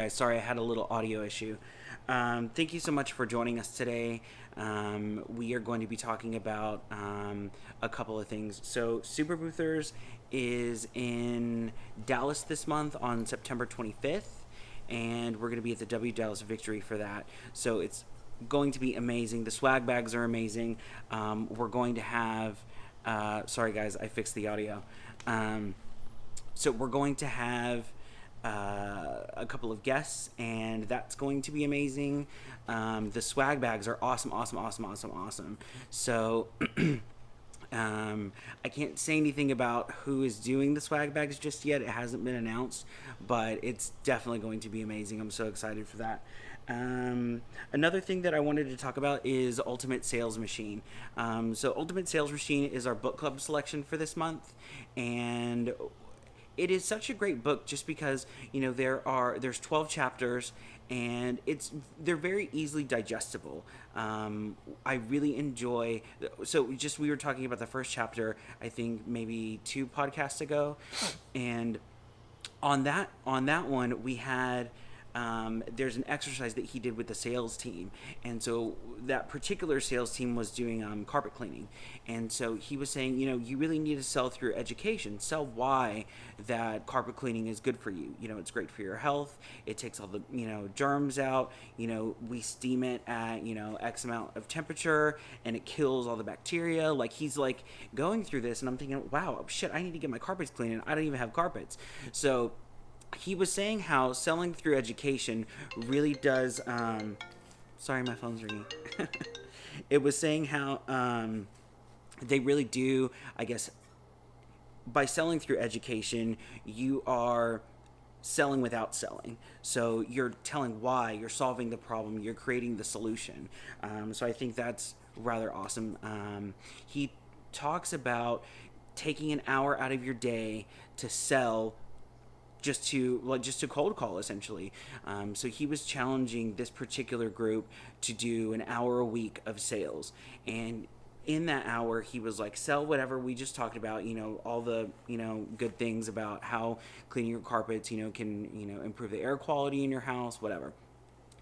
guys. Sorry, I had a little audio issue. Thank you so much for joining us today. We are going to be talking about a couple of things. So, Super Boothers is in Dallas this month on September 25th, and we're going to be at the W Dallas Victory for that. So, it's going to be amazing. The swag bags are amazing. We're going to have, sorry guys, I fixed the audio. So, we're going to have a couple of guests, and that's going to be amazing. The swag bags are awesome. So I can't say anything about who is doing the swag bags just yet. It hasn't been announced, but it's definitely going to be amazing. I'm so excited for that. Another thing that I wanted to talk about is Ultimate Sales Machine. So Ultimate Sales Machine is our book club selection for this month, and it is such a great book just because there's 12 chapters, and they're very easily digestible. I really enjoy. So we were talking about the first chapter, I think maybe 2 podcasts ago, and on that one we had. There's an exercise that he did with the sales team, and so that particular sales team was doing carpet cleaning, and so he was saying, you really need to sell through education, sell why that carpet cleaning is good for you. It's great for your health. It takes all the germs out. We steam it at X amount of temperature, and it kills all the bacteria. Like, he's like going through this, and I'm thinking, wow, shit, I need to get my carpets cleaned, and I don't even have carpets. So he was saying how selling through education really does. Sorry, my phone's ringing. It was saying how they really do, I guess, by selling through education, you are selling without selling. So you're telling why, you're solving the problem, you're creating the solution. So I think that's rather awesome. He talks about taking an hour out of your day to sell, just to cold call, essentially. So he was challenging this particular group to do an hour a week of sales, and in that hour he was like, sell whatever we just talked about, all the good things about how cleaning your carpets can improve the air quality in your house, whatever.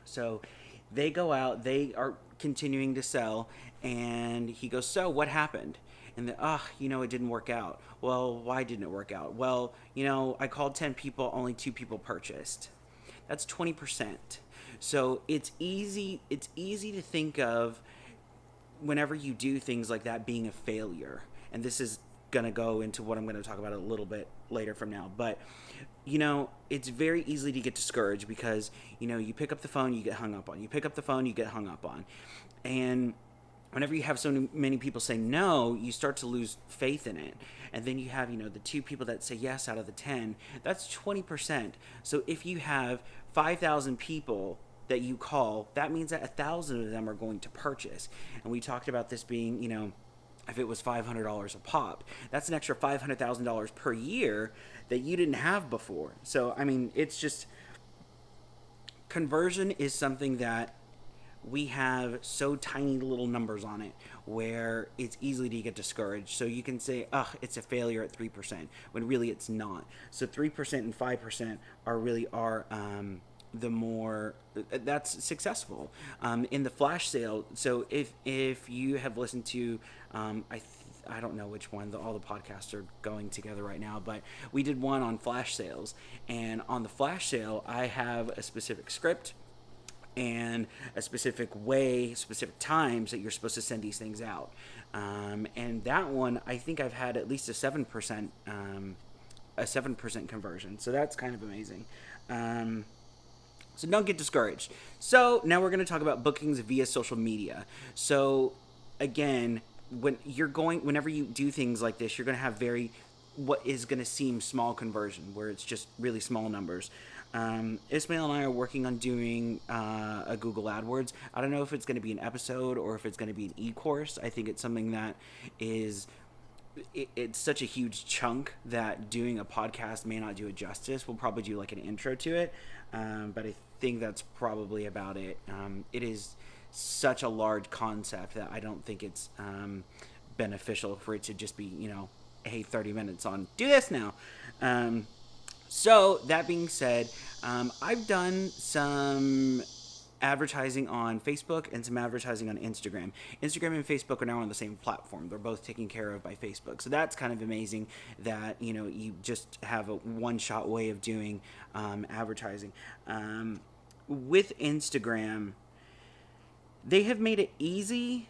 So they go out, they are continuing to sell, and he goes, so what happened? And it didn't work out. Well, why didn't it work out? Well, I called 10 people, only 2 people purchased. That's 20%. So it's easy to think of whenever you do things like that being a failure. And this is going to go into what I'm going to talk about a little bit later from now. But, it's very easy to get discouraged because, you pick up the phone, you get hung up on. You pick up the phone, you get hung up on. And whenever you have so many people say no, you start to lose faith in it. And then you have, the 2 people that say yes out of the 10. That's 20%. So if you have 5,000 people that you call, that means that 1,000 of them are going to purchase. And we talked about this being, if it was $500 a pop, that's an extra $500,000 per year that you didn't have before. So, it's just, conversion is something that we have so tiny little numbers on it where it's easy to get discouraged. So you can say, it's a failure at 3%, when really it's not. So 3% and 5% are the more that's successful in the flash sale. So if you have listened to I don't know which one, all the podcasts are going together right now, but we did one on flash sales, and on the flash sale I have a specific script and a specific times that you're supposed to send these things out. And that one, I think I've had at least a 7% conversion. So that's kind of amazing. So don't get discouraged. So now we're going to talk about bookings via social media. So again, whenever you do things like this, you're going to have what is going to seem small conversion, where it's just really small numbers. Ismail and I are working on doing a Google AdWords. I don't know if it's going to be an episode or if it's going to be an e-course. I think it's something that is, it's such a huge chunk that doing a podcast may not do it justice. We'll probably do like an intro to it, but I think that's probably about it. It is such a large concept that I don't think it's beneficial for it to just be, hey, 30 minutes on, do this now. So that being said, I've done some advertising on Facebook and some advertising on Instagram. Instagram and Facebook are now on the same platform. They're both taken care of by Facebook. So that's kind of amazing that, you just have a one-shot way of doing advertising. With Instagram, they have made it easy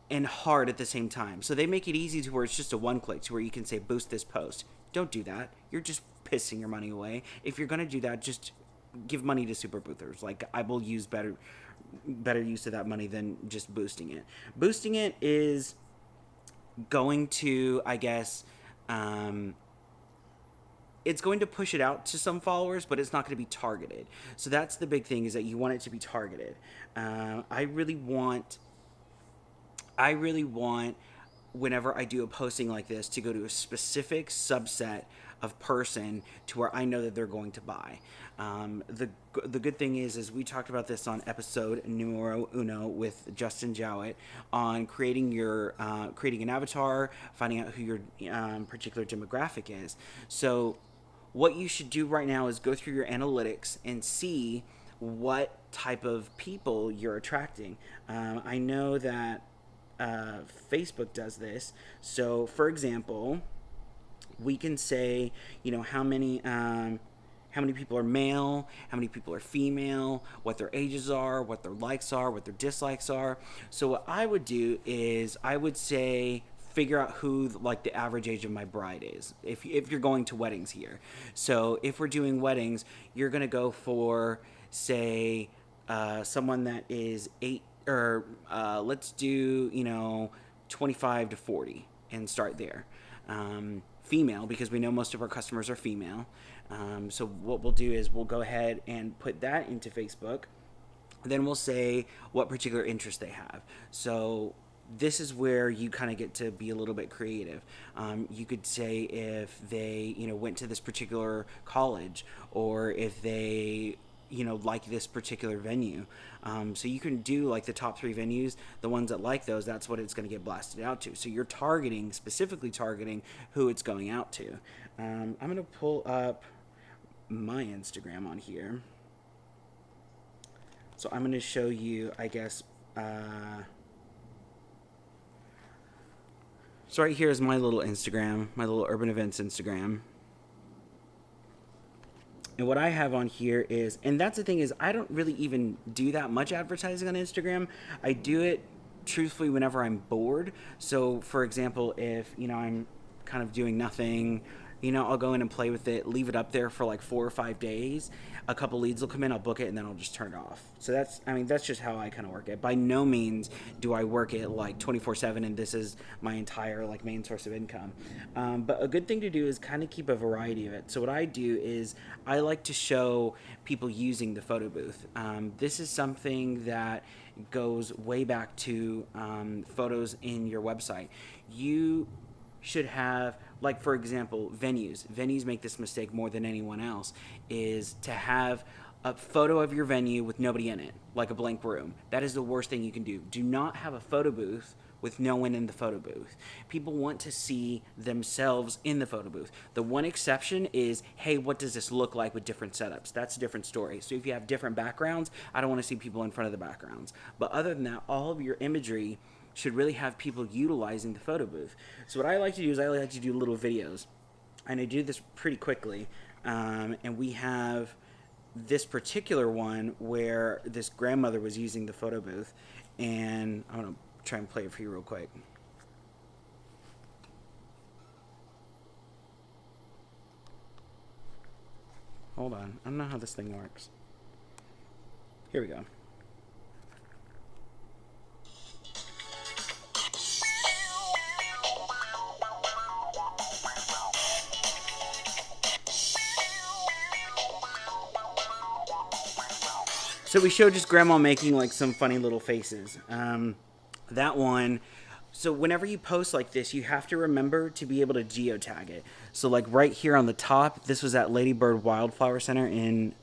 and hard at the same time. So they make it easy to where it's just a one click to where you can say boost this post. Don't do that. You're just pissing your money away. If you're going to do that, just give money to super boosters. Like, I will use better use of that money than just boosting it. Boosting it is going to, I guess, it's going to push it out to some followers, but it's not going to be targeted. So that's the big thing, is that you want it to be targeted. I really want, whenever I do a posting like this, to go to a specific subset of person to where I know that they're going to buy. The good thing is we talked about this on episode numero uno with Justin Jowett on creating an avatar, finding out who your particular demographic is. So what you should do right now is go through your analytics and see what type of people you're attracting. I know that Facebook does this. So, for example, we can say, how many people are male, how many people are female, what their ages are, what their likes are, what their dislikes are. So what I would do is I would say figure out who like the average age of my bride is if you're going to weddings here. So if we're doing weddings, you're going to go for, say, someone that is let's do 25 to 40 and start there. Female, because we know most of our customers are female. So what we'll do is we'll go ahead and put that into Facebook. Then we'll say what particular interest they have. So this is where you kind of get to be a little bit creative. You could say if they went to this particular college, or if they like this particular venue. So you can do like the top 3 venues, the ones that like those, that's what it's going to get blasted out to. So you're specifically targeting who it's going out to. I'm going to pull up my Instagram on here. So I'm going to show you, I guess, so right here is my little Instagram, my little Urban Events Instagram. And what I have on here is, and that's the thing, is I don't really even do that much advertising on Instagram. I do it truthfully whenever I'm bored. So for example, if I'm kind of doing nothing, I'll go in and play with it, leave it up there for like 4 or 5 days. A couple leads will come in, I'll book it, and then I'll just turn it off. So that's just how I kind of work it. By no means do I work it like 24/7, and this is my entire like main source of income. But a good thing to do is kind of keep a variety of it. So what I do is I like to show people using the photo booth. This is something that goes way back to photos in your website. You should have, like, for example, venues make this mistake more than anyone else, is to have a photo of your venue with nobody in it, like a blank room. That is the worst thing you can do. Do not have a photo booth with no one in the photo booth. People want to see themselves in the photo booth. The one exception is, hey, what does this look like with different setups? That's a different story. So if you have different backgrounds, I don't want to see people in front of the backgrounds. But other than that, all of your imagery should really have people utilizing the photo booth. So what I like to do is I like to do little videos, and I do this pretty quickly. And we have this particular one where this grandmother was using the photo booth, and I'm gonna try and play it for you real quick. Hold on, I don't know how this thing works. Here we go. So we showed just grandma making like some funny little faces. That one, so whenever you post like this, you have to remember to be able to geotag it. So like right here on the top, this was at Lady Bird Wildflower Center in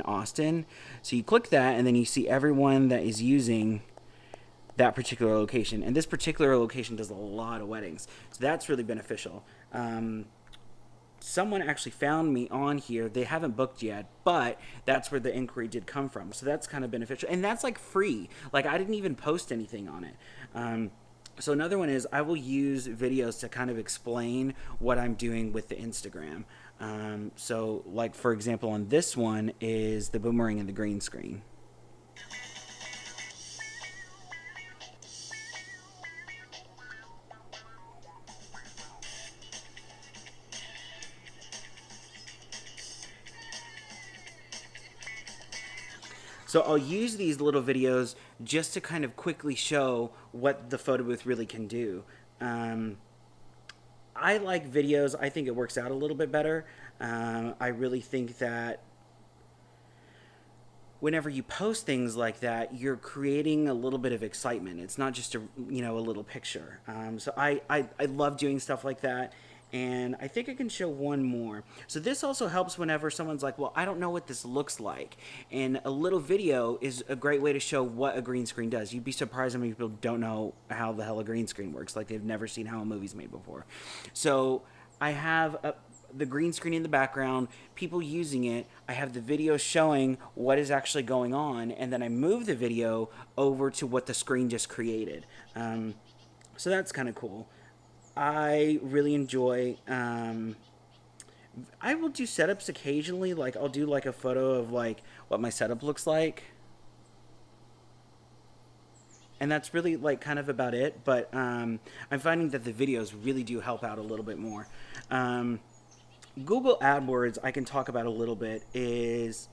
Austin. So you click that, and then you see everyone that is using that particular location. And this particular location does a lot of weddings, so that's really beneficial. someone actually found me on here. They haven't booked yet, but that's where the inquiry did come from. So that's kind of beneficial. And that's like free. Like I didn't even post anything on it. So another one is I will use videos to kind of explain what I'm doing with the Instagram. So like for example on this one is the boomerang and the green screen. So I'll use these little videos just to kind of quickly show what the photo booth really can do. Um, I like videos. I think it works out a little bit better. I really think that whenever you post things like that, you're creating a little bit of excitement. It's not just a little picture. So I love doing stuff like that. And I think I can show one more. So this also helps whenever someone's like, well, I don't know what this looks like. And a little video is a great way to show what a green screen does. You'd be surprised how many people don't know how the hell a green screen works. Like they've never seen how a movie's made before. So I have the green screen in the background, people using it. I have the video showing what is actually going on, and then I move the video over to what the screen just created. So that's kind of cool. I really enjoy. I will do setups occasionally. Like I'll do like a photo of like what my setup looks like, and that's really like kind of about it. But I'm finding that the videos really do help out a little bit more. Um, Google AdWords, I can talk about a little bit, is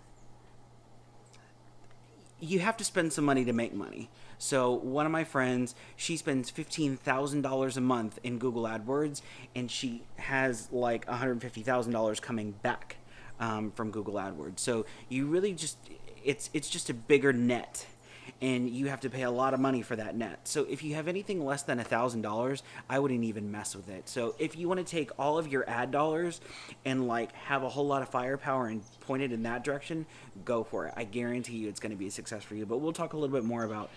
you have to spend some money to make money. So one of my friends, she spends $15,000 a month in Google AdWords, and she has like $150,000 coming back from Google AdWords. So you really just it's just a bigger net, and you have to pay a lot of money for that net. So if you have anything less than $1,000, I wouldn't even mess with it. So if you want to take all of your ad dollars and like have a whole lot of firepower and point it in that direction, go for it. I guarantee you it's going to be a success for you. But we'll talk a little bit more about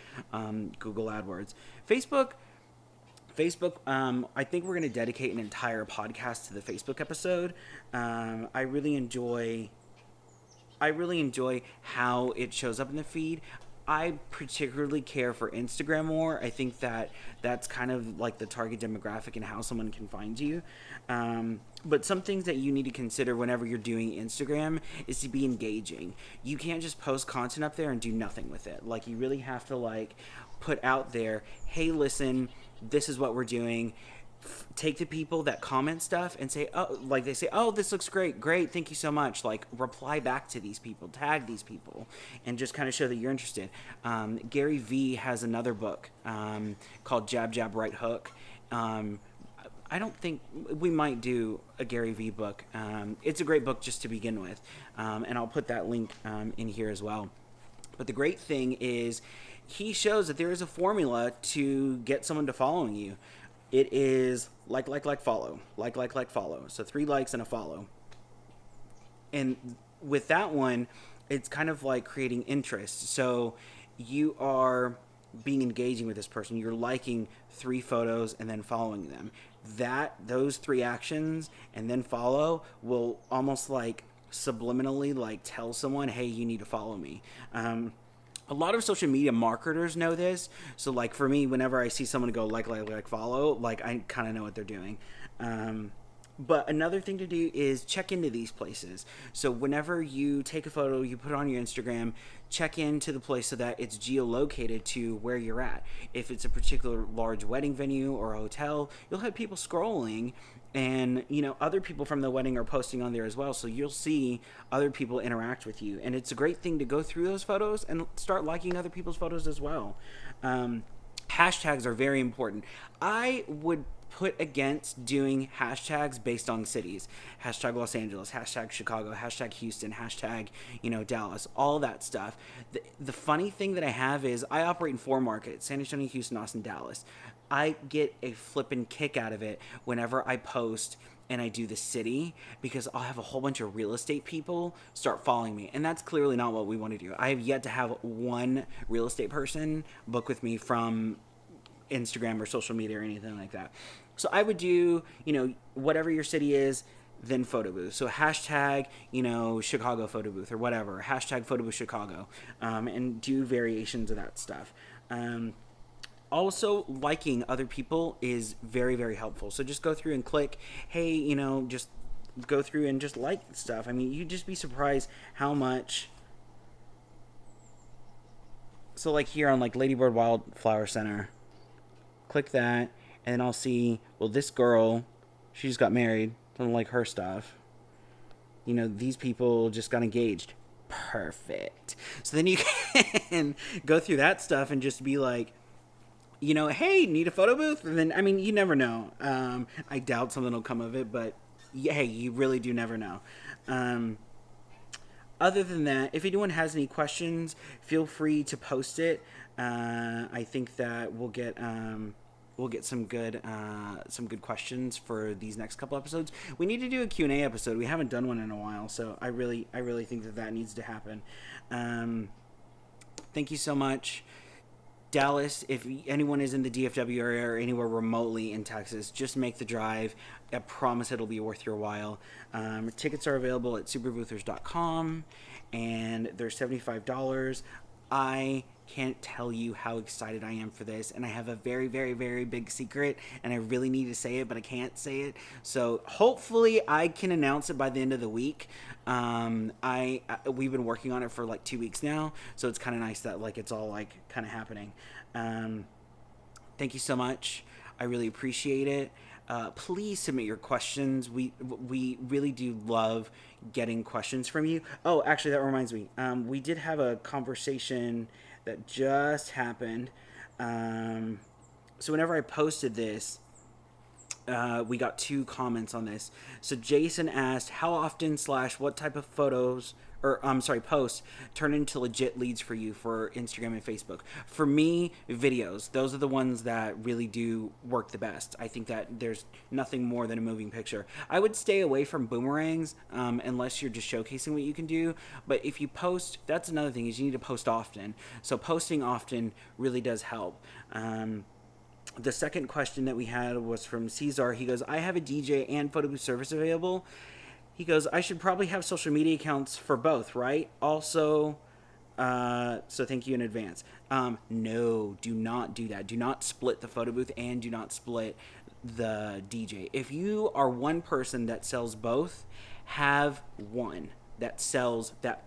Google AdWords. Facebook, I think we're going to dedicate an entire podcast to the Facebook episode. I really enjoy how it shows up in the feed. I particularly care for Instagram more. I think that that's kind of like the target demographic and how someone can find you. But some things that you need to consider whenever you're doing Instagram is to be engaging. You can't just post content up there and do nothing with it. Like you really have to like put out there, hey, listen, this is what we're doing. Take the people that comment stuff and say, oh, like they say, oh, this looks great, thank you so much. Like reply back to these people, tag these people, and just kind of show that you're interested. Gary Vee has another book called Jab Jab Right Hook. I don't think we might do a Gary Vee book. It's a great book just to begin with, and I'll put that link in here as well. But the great thing is he shows that there is a formula to get someone to following you. It is like, follow. Like, follow. So 3 likes and a follow. And with that one, it's kind of like creating interest. So you are being engaging with this person. You're liking 3 photos and then following them. Those 3 actions and then follow will almost like subliminally like tell someone, hey, you need to follow me. A lot of social media marketers know this. So like for me, whenever I see someone go like, follow, like I kind of know what they're doing. But another thing to do is check into these places. So whenever you take a photo, you put it on your Instagram, check into the place so that it's geolocated to where you're at. If it's a particular large wedding venue or a hotel, you'll have people scrolling, and other people from the wedding are posting on there as well, so you'll see other people interact with you, and it's a great thing to go through those photos and start liking other people's photos as well. Hashtags are very important. I would put against doing hashtags based on cities. Hashtag Los Angeles, hashtag Chicago, hashtag Houston, hashtag Dallas, all that stuff. The funny thing that I have is I operate in 4 markets: San Antonio, Houston, Austin, Dallas. I get a flippin' kick out of it whenever I post and I do the city, because I'll have a whole bunch of real estate people start following me, and that's clearly not what we want to do. I have yet to have one real estate person book with me from Instagram or social media or anything like that. So I would do, whatever your city is, then photo booth. So hashtag, Chicago photo booth or whatever, hashtag photo booth Chicago, and do variations of that stuff. Also, liking other people is very, very helpful. So just go through and click, hey, just go through and just like stuff. I mean, you'd just be surprised how much. So like here on like Ladybird Wildflower Center, click that, and then I'll see, well, this girl, she just got married, doesn't like her stuff. These people just got engaged. Perfect. So then you can go through that stuff and just be like, hey, need a photo booth? And then, I mean, you never know. I doubt something will come of it, but hey, you really do never know. Other than that, if anyone has any questions, feel free to post it. I think that we'll get some good questions for these next couple episodes. We need to do a Q&A episode. We haven't done one in a while, so I really think that needs to happen. Thank you so much. Dallas, if anyone is in the DFW area or anywhere remotely in Texas, just make the drive. I promise it'll be worth your while. Tickets are available at superboothers.com, and they're $75. I can't tell you how excited I am for this, and I have a very, very, very big secret, and I really need to say it, but I can't say it. So hopefully I can announce it by the end of the week. We've been working on it for like 2 weeks now, so it's kind of nice that like it's all like kind of happening. Thank you so much. I really appreciate it. Please submit your questions. We really do love getting questions from you. Oh, actually, that reminds me. We did have a conversation that just happened. So whenever I posted this, we got 2 comments on this. So Jason asked, how often / what type of photos, or posts turn into legit leads for you for Instagram and Facebook? For me, videos. Those are the ones that really do work the best. I think that there's nothing more than a moving picture. I would stay away from boomerangs unless you're just showcasing what you can do. But if you post, that's another thing, is you need to post often. So posting often really does help. The second question that we had was from Cesar. He goes, I have a DJ and photo booth service available. He goes, I should probably have social media accounts for both, right? Also, so thank you in advance. No, do not do that. Do not split the photo booth and do not split the DJ. If you are one person that sells both, have one that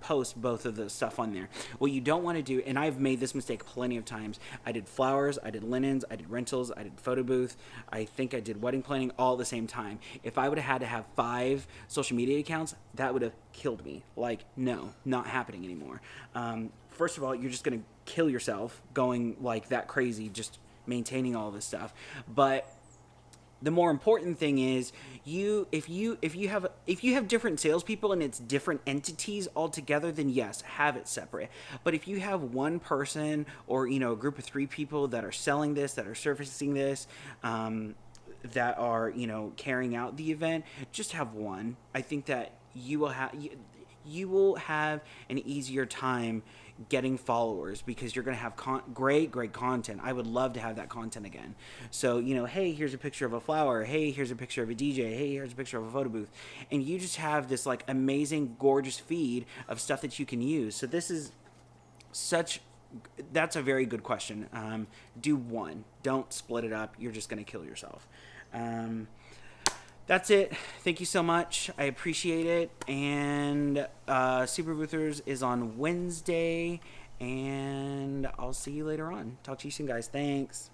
posts both of the stuff on there. What you don't want to do, and I've made this mistake plenty of times, I did flowers, I did linens, I did rentals, I did photo booth, I think I did wedding planning all at the same time. If I would have had to have 5 social media accounts, that would have killed me. Like, no, not happening anymore. First of all, you're just going to kill yourself going like that crazy, just maintaining all this stuff. But the more important thing is if you have different salespeople and it's different entities altogether, then yes, have it separate. But if you have one person or a group of 3 people that are selling this, that are surfacing this, that are carrying out the event, just have one. I think that you will have an easier time getting followers because you're going to have great content. I would love to have that content again. So, hey, here's a picture of a flower. Hey, here's a picture of a DJ. Hey, here's a picture of a photo booth. And you just have this like amazing, gorgeous feed of stuff that you can use. So that's a very good question. Do one. Don't split it up. You're just going to kill yourself. That's it. Thank you so much. I appreciate it. And Super Boothers is on Wednesday. And I'll see you later on. Talk to you soon, guys. Thanks.